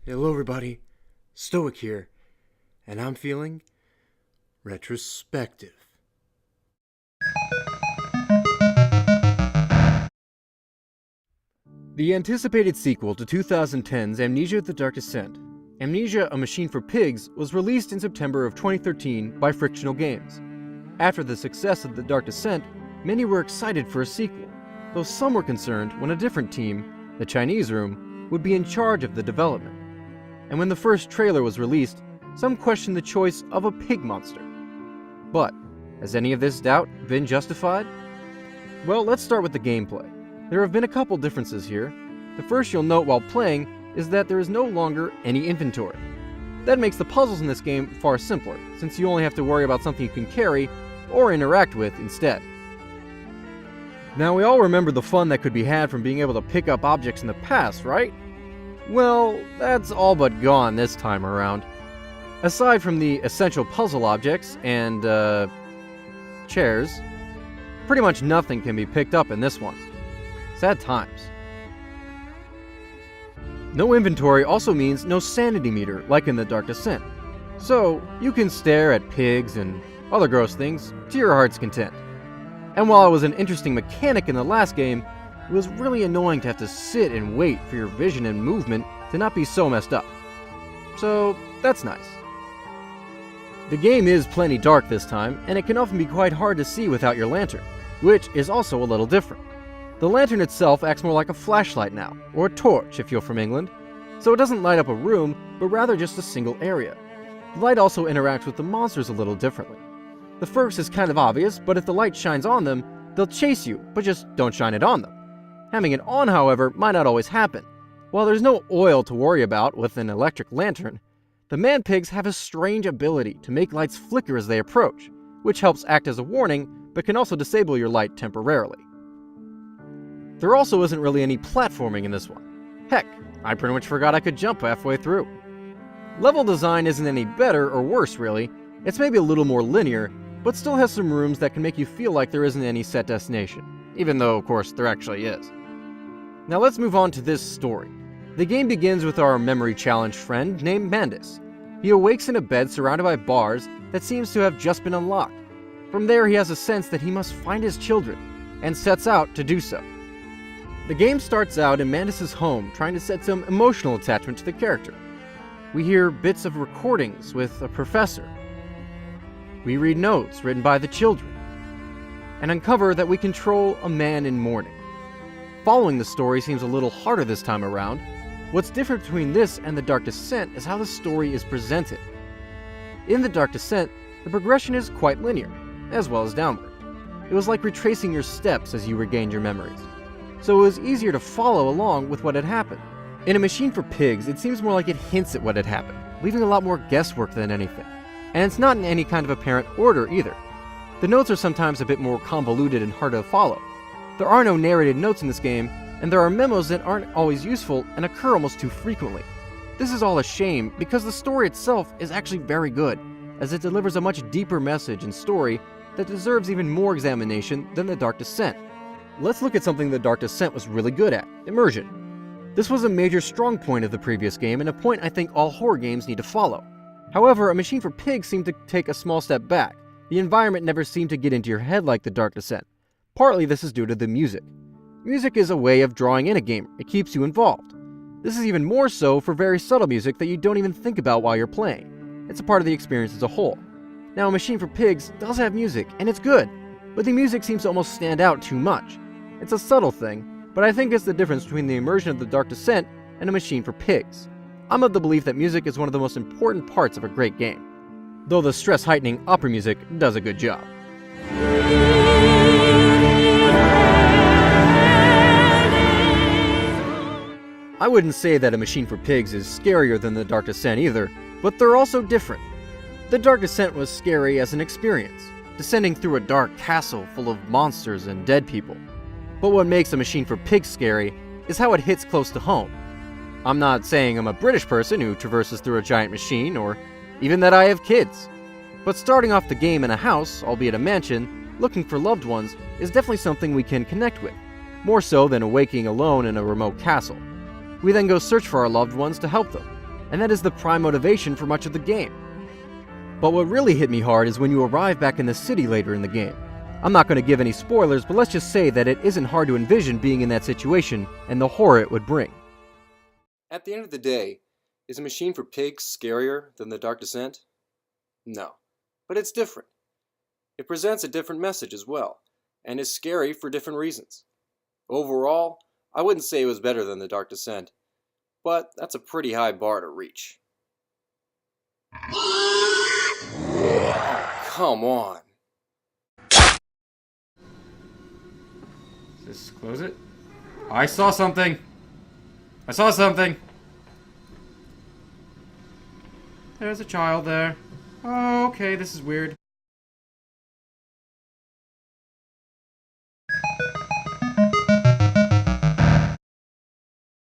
Hello everybody, Stoic here, and I'm feeling retrospective. The anticipated sequel to 2010's Amnesia: The Dark Descent, Amnesia: A Machine for Pigs, was released in September of 2013 by Frictional Games. After the success of The Dark Descent, many were excited for a sequel, though some were concerned when a different team, the Chinese Room, would be in charge of the development. And when the first trailer was released, some questioned the choice of a pig monster. But, has any of this doubt been justified? Well, let's start with the gameplay. There have been a couple differences here. The first you'll note while playing is that there is no longer any inventory. That makes the puzzles in this game far simpler, since you only have to worry about something you can carry or interact with instead. Now, we all remember the fun that could be had from being able to pick up objects in the past, right? Well, that's all but gone this time around. Aside from the essential puzzle objects and, chairs, pretty much nothing can be picked up in this one. Sad times. No inventory also means no sanity meter, like in The Dark Descent. So, you can stare at pigs and other gross things to your heart's content. And while it was an interesting mechanic in the last game, it was really annoying to have to sit and wait for your vision and movement to not be so messed up. So, that's nice. The game is plenty dark this time, and it can often be quite hard to see without your lantern, which is also a little different. The lantern itself acts more like a flashlight now, or a torch if you're from England, so it doesn't light up a room, but rather just a single area. The light also interacts with the monsters a little differently. The first is kind of obvious, but if the light shines on them, they'll chase you, but just don't shine it on them. Having it on, however, might not always happen. While there's no oil to worry about with an electric lantern, the man-pigs have a strange ability to make lights flicker as they approach, which helps act as a warning, but can also disable your light temporarily. There also isn't really any platforming in this one. Heck, I pretty much forgot I could jump halfway through. Level design isn't any better or worse really, it's maybe a little more linear, but still has some rooms that can make you feel like there isn't any set destination, even though of course there actually is. Now let's move on to this story. The game begins with our memory-challenged friend named Mandus. He awakes in a bed surrounded by bars that seems to have just been unlocked. From there he has a sense that he must find his children, and sets out to do so. The game starts out in Mandus' home, trying to set some emotional attachment to the character. We hear bits of recordings with a professor. We read notes written by the children, and uncover that we control a man in mourning. Following the story seems a little harder this time around. What's different between this and The Dark Descent is how the story is presented. In The Dark Descent, the progression is quite linear, as well as downward. It was like retracing your steps as you regained your memories, so it was easier to follow along with what had happened. In A Machine for Pigs, it seems more like it hints at what had happened, leaving a lot more guesswork than anything. And it's not in any kind of apparent order either. The notes are sometimes a bit more convoluted and hard to follow. There are no narrated notes in this game, and there are memos that aren't always useful and occur almost too frequently. This is all a shame because the story itself is actually very good, as it delivers a much deeper message and story that deserves even more examination than The Dark Descent. Let's look at something The Dark Descent was really good at: immersion. This was a major strong point of the previous game, and a point I think all horror games need to follow. However, A Machine for Pigs seemed to take a small step back. The environment never seemed to get into your head like The Dark Descent. Partly this is due to the music. Music is a way of drawing in a gamer. It keeps you involved. This is even more so for very subtle music that you don't even think about while you're playing. It's a part of the experience as a whole. Now, A Machine for Pigs does have music, and it's good, but the music seems to almost stand out too much. It's a subtle thing, but I think it's the difference between the immersion of The Dark Descent and A Machine for Pigs. I'm of the belief that music is one of the most important parts of a great game, though the stress-heightening opera music does a good job. I wouldn't say that A Machine for Pigs is scarier than The Dark Descent either, but they're also different. The Dark Descent was scary as an experience, descending through a dark castle full of monsters and dead people. But what makes A Machine for Pigs scary is how it hits close to home. I'm not saying I'm a British person who traverses through a giant machine, or even that I have kids. But starting off the game in a house, albeit a mansion, looking for loved ones, is definitely something we can connect with, more so than awaking alone in a remote castle. We then go search for our loved ones to help them. and that is the prime motivation for much of the game. But what really hit me hard is when you arrive back in the city later in the game. I'm not going to give any spoilers, but let's just say that it isn't hard to envision being in that situation and the horror it would bring. At the end of the day, is a machine for pigs scarier than The Dark Descent? No, but it's different. It presents a different message as well, and is scary for different reasons. Overall, I wouldn't say it was better than The Dark Descent, but that's a pretty high bar to reach. Oh, come on. Just close it. I saw something. I saw something. There's a child there. Oh, okay, this is weird.